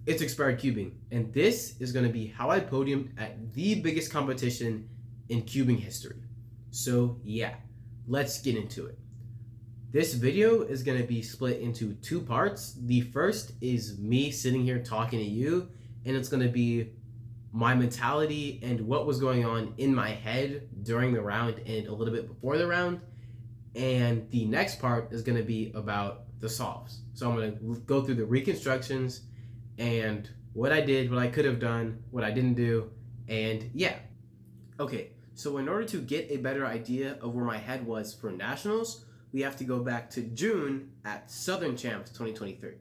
It's expired cubing, and this is going to be how I podiumed at the biggest competition in cubing history. So yeah, let's get into it. This video is going to be split into two parts. The first is me sitting here talking to you, and it's going to be my mentality and what was going on in my head during the round and a little bit before the round. And the next part is going to be about the solves. So I'm going to go through the reconstructions and what I did, what I could have done, what I didn't do, and yeah. Okay, so in order to get a better idea of where my head was for nationals, we have to go back to June at Southern Champs 2023.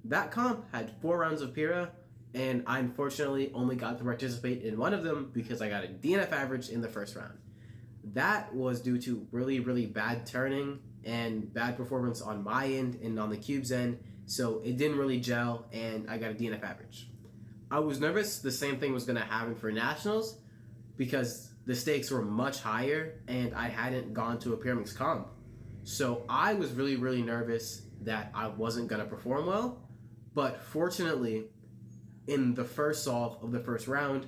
That comp had 4 rounds of Pira, and I unfortunately only got to participate in one of them because I got a DNF average in the first round. That was due to really, really bad turning and bad performance on my end and on the cube's end, so it didn't really gel, and I got a DNF average. I was nervous the same thing was going to happen for nationals because the stakes were much higher and I hadn't gone to a Pyramix comp. So I was really, really nervous that I wasn't going to perform well. But fortunately, in the first solve of the first round,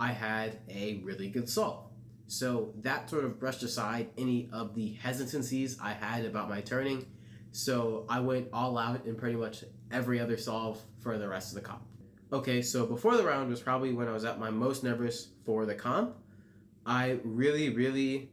I had a really good solve. So that sort of brushed aside any of the hesitancies I had about my turning. So I went all out in pretty much every other solve for the rest of the comp. Okay, so before the round was probably when I was at my most nervous for the comp. I really, really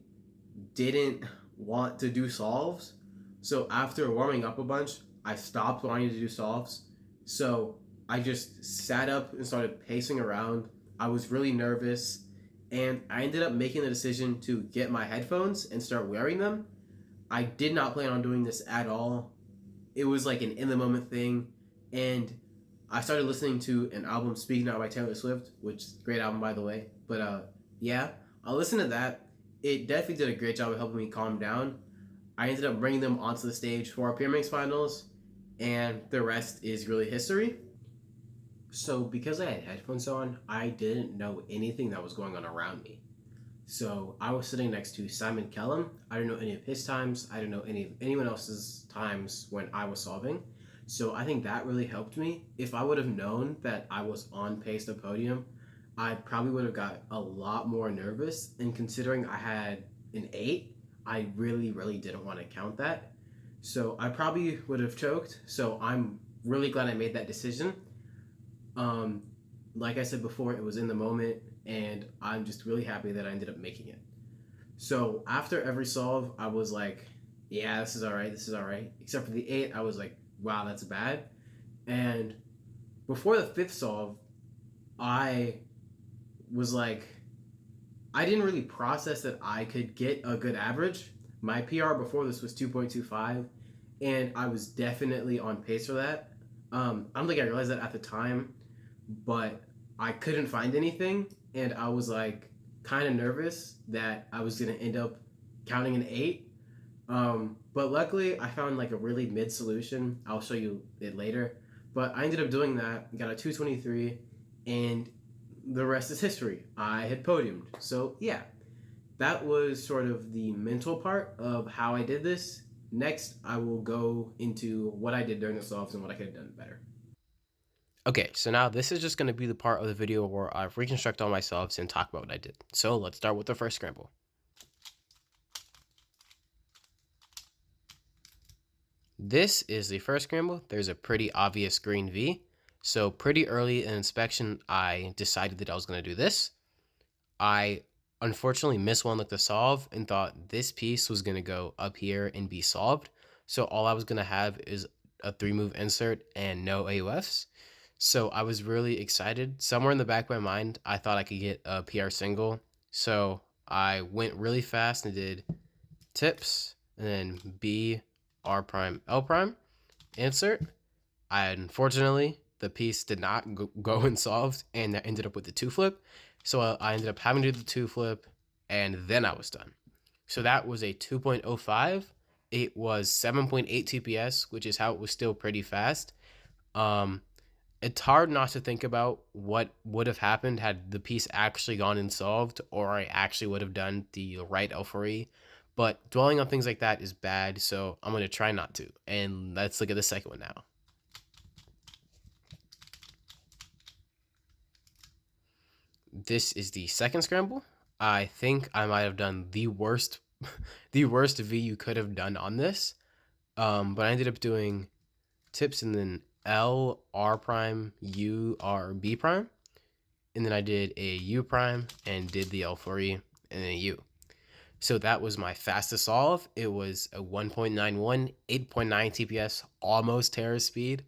didn't want to do solves. So after warming up a bunch, I stopped wanting to do solves. So I just sat up and started pacing around. I was really nervous, and I ended up making the decision to get my headphones and start wearing them. I did not plan on doing this at all. It was like an in the moment thing, and I started listening to an album, Speaking Out by Taylor Swift, which is a great album by the way. But yeah, I listened to that. It definitely did a great job of helping me calm down. I ended up bringing them onto the stage for our PMX finals, and the rest is really history. So because I had headphones on, I didn't know anything that was going on around me. So I was sitting next to Simon Kellum. I didn't know any of his times. I didn't know any of anyone else's times when I was solving. So I think that really helped me. If I would have known that I was on pace to podium, I probably would have got a lot more nervous. And considering I had an 8, I really, really didn't want to count that. So I probably would have choked. So I'm really glad I made that decision. Um, like I said before, it was in the moment, and I'm just really happy that I ended up making it. So after every solve, I was like, yeah, this is all right, this is all right. Except for the 8, I was like, wow, that's bad. And before the 5th solve, I was like, I didn't really process that I could get a good average. My PR before this was 2.25, and I was definitely on pace for that. I don't think I realized that at the time, but I couldn't find anything, and I was like kind of nervous that I was gonna end up counting an 8. But luckily, I found like a really mid solution. I'll show you it later. But I ended up doing that, got a 223, and the rest is history. I had podiumed. So yeah, that was sort of the mental part of how I did this. Next, I will go into what I did during the solves and what I could have done better. Okay, so now this is just going to be the part of the video where I reconstruct all my solves and talk about what I did. So let's start with the first scramble. This is the first scramble. There's a pretty obvious green V. So pretty early in inspection, I decided that I was going to do this. I unfortunately missed one look to solve and thought this piece was going to go up here and be solved. So all I was going to have is a 3-move insert and no AUFs. So I was really excited. Somewhere in the back of my mind, I thought I could get a PR single. So I went really fast and did tips and then B, R prime, L prime, insert. Unfortunately, the piece did not go and solved, and that ended up with the 2 flip. So I ended up having to do the 2 flip, and then I was done. So that was a 2.05. It was 7.8 TPS, which is how it was still pretty fast. It's hard not to think about what would have happened had the piece actually gone and solved, or I actually would have done the right L4E. But dwelling on things like that is bad, so I'm going to try not to. And let's look at the second one now. this is the second scramble. I think I might have done the worst, the worst V you could have done on this. But I ended up doing tips and then L, R prime, U, R, B prime. And then I did a U prime and did the L4E and then a U. So that was my fastest solve. It was a 1.91, 8.9 TPS, almost Terra speed.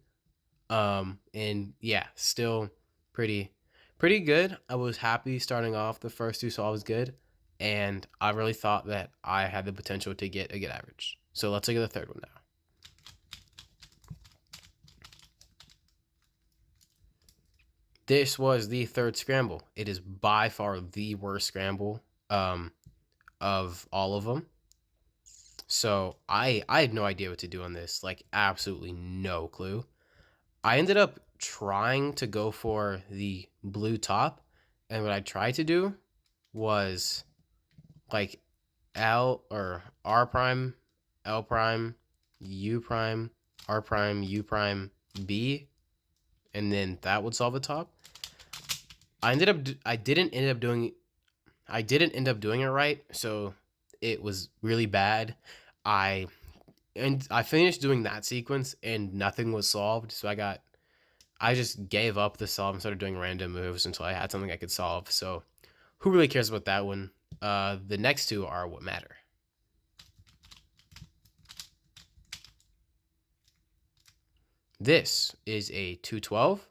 And yeah, still pretty good. I was happy starting off. The first two solves good, and I really thought that I had the potential to get a good average. So let's look at the third one now. This was the third scramble. It is by far the worst scramble of all of them. So I had no idea what to do on this, like absolutely no clue. I ended up trying to go for the blue top, and what I tried to do was like L or R prime, L prime, U prime, R prime, U prime, B, and then that would solve the top. I didn't end up doing it right, so it was really bad. I finished doing that sequence and nothing was solved, so I just gave up the solve and started doing random moves until I had something I could solve. So who really cares about that one? The next two are what matter. This is a 212.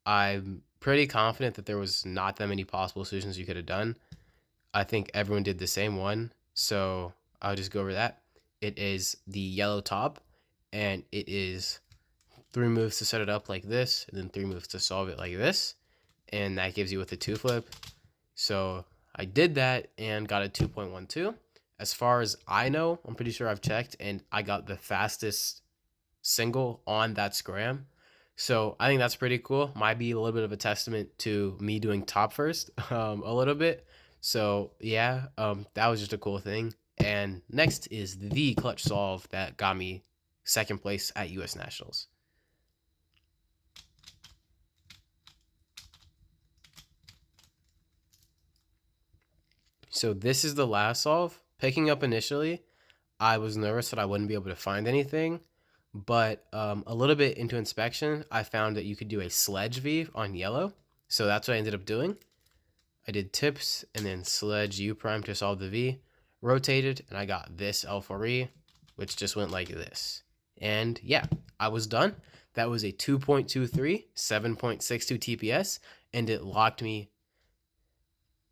I'm pretty confident that there was not that many possible solutions you could have done. I think everyone did the same one, so I'll just go over that. It is the yellow top, and it is 3 moves to set it up like this, and then 3 moves to solve it like this, and that gives you with a 2 flip. So I did that and got a 2.12. As far as I know, I'm pretty sure I've checked, and I got the fastest single on that scram. So I think that's pretty cool. Might be a little bit of a testament to me doing top first, a little bit. So yeah, that was just a cool thing. And next is the clutch solve that got me second place at US Nationals. So this is the last solve. Picking up initially, I was nervous that I wouldn't be able to find anything, but a little bit into inspection, I found that you could do a sledge V on yellow. So that's what I ended up doing. I did tips and then sledge U prime to solve the V, rotated, and I got this L4E, which just went like this. And yeah, I was done. That was a 2.23, 7.62 TPS, and it locked me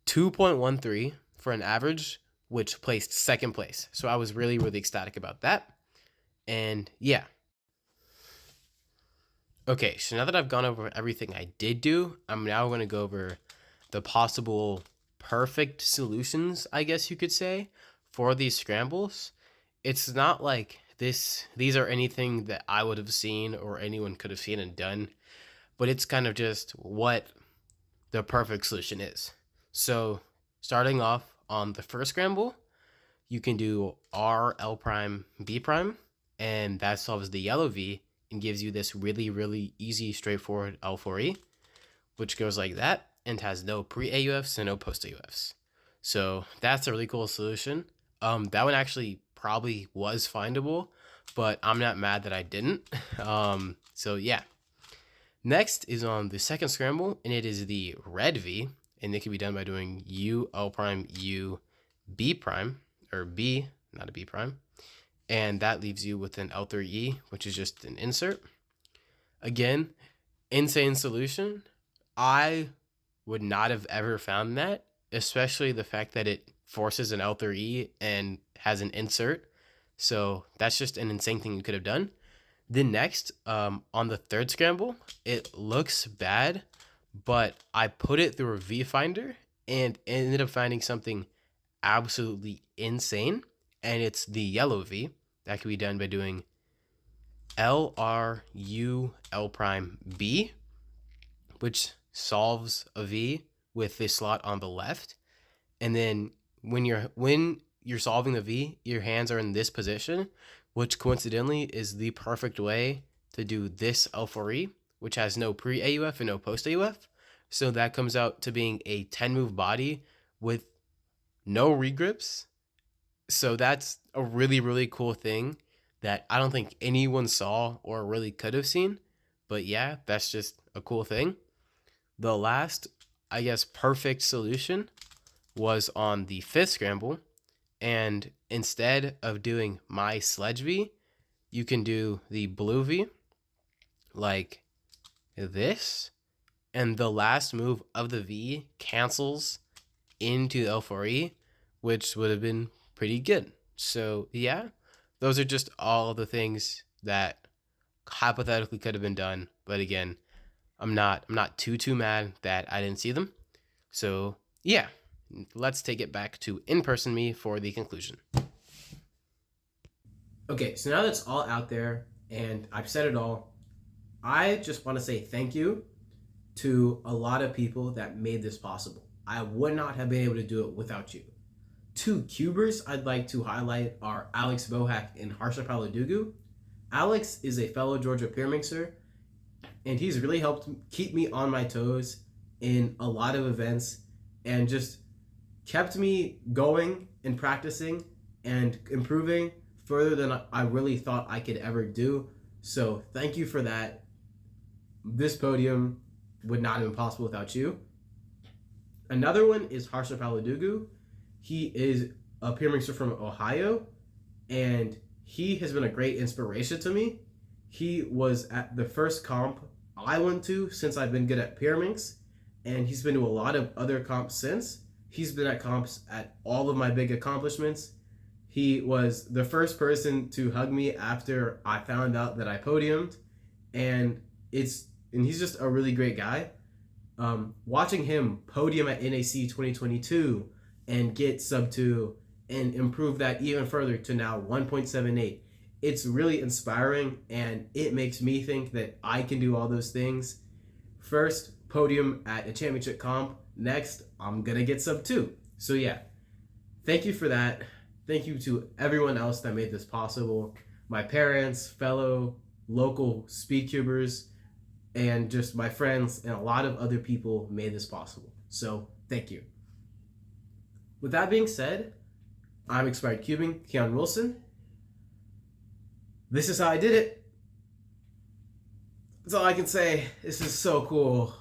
2.13 for an average, which placed second place. So I was really, really ecstatic about that. And yeah. Okay, so now that I've gone over everything I did do, I'm now going to go over the possible perfect solutions, I guess you could say, for these scrambles. It's not like these are anything that I would have seen or anyone could have seen and done, but it's kind of just what the perfect solution is. So starting off on the first scramble, you can do R, L prime, B prime, and that solves the yellow V and gives you this really, really easy, straightforward L4E, which goes like that and has no pre-AUFs and no post-AUFs. So that's a really cool solution. That one actually probably was findable, but I'm not mad that I didn't. So yeah. Next is on the second scramble, and it is the red V, and it can be done by doing U, L prime, U, B prime, or B, not a B prime, and that leaves you with an L3E, which is just an insert. Again, insane solution. I would not have ever found that, especially the fact that it forces an L3E and has an insert. So that's just an insane thing you could have done. Then next, on the third scramble, it looks bad, but I put it through a viewfinder and ended up finding something absolutely insane, and it's the yellow V. That can be done by doing L, R, U, L prime, B, which solves a V with this slot on the left. And then when you're solving the V, your hands are in this position, which coincidentally is the perfect way to do this L4E, which has no pre-AUF and no post-AUF, So that comes out to being a 10 move body with no regrips. So that's a really, really cool thing that I don't think anyone saw or really could have seen. But yeah, that's just a cool thing. The last, I guess, perfect solution was on the fifth scramble. And instead of doing my sledge V, you can do the blue V like this. And the last move of the V cancels into the L4E, which would have been pretty good. So yeah, those are just all the things that hypothetically could have been done. But again, I'm not too mad that I didn't see them. So yeah, let's take it back to in-person me for the conclusion. Okay, so now that's all out there and I've said it all, I just want to say thank you to a lot of people that made this possible. I would not have been able to do it without you. Two cubers I'd like to highlight are Alex Bohack and Harsha Paladugu. Alex is a fellow Georgia peer mixer, and he's really helped keep me on my toes in a lot of events and just kept me going and practicing and improving further than I really thought I could ever do. So thank you for that. This podium would not have been possible without you. Another one is Harsha Paladugu. He is a peer mixer from Ohio, and he has been a great inspiration to me. He was at the first comp I went to since I've been good at peer mix, and he's been to a lot of other comps since. He's been at comps at all of my big accomplishments. He was the first person to hug me after I found out that I podiumed, and he's just a really great guy. Watching him podium at NAC 2022 and get sub 2 and improve that even further to now 1.78, it's really inspiring, and it makes me think that I can do all those things. First, podium at a championship comp. Next, I'm gonna get sub 2. So yeah, thank you for that. Thank you to everyone else that made this possible. My parents, fellow local speedcubers, and just my friends and a lot of other people made this possible. So thank you. With that being said, I'm Expired Cubing, Keon Wilson. This is how I did it. That's all I can say. This is so cool.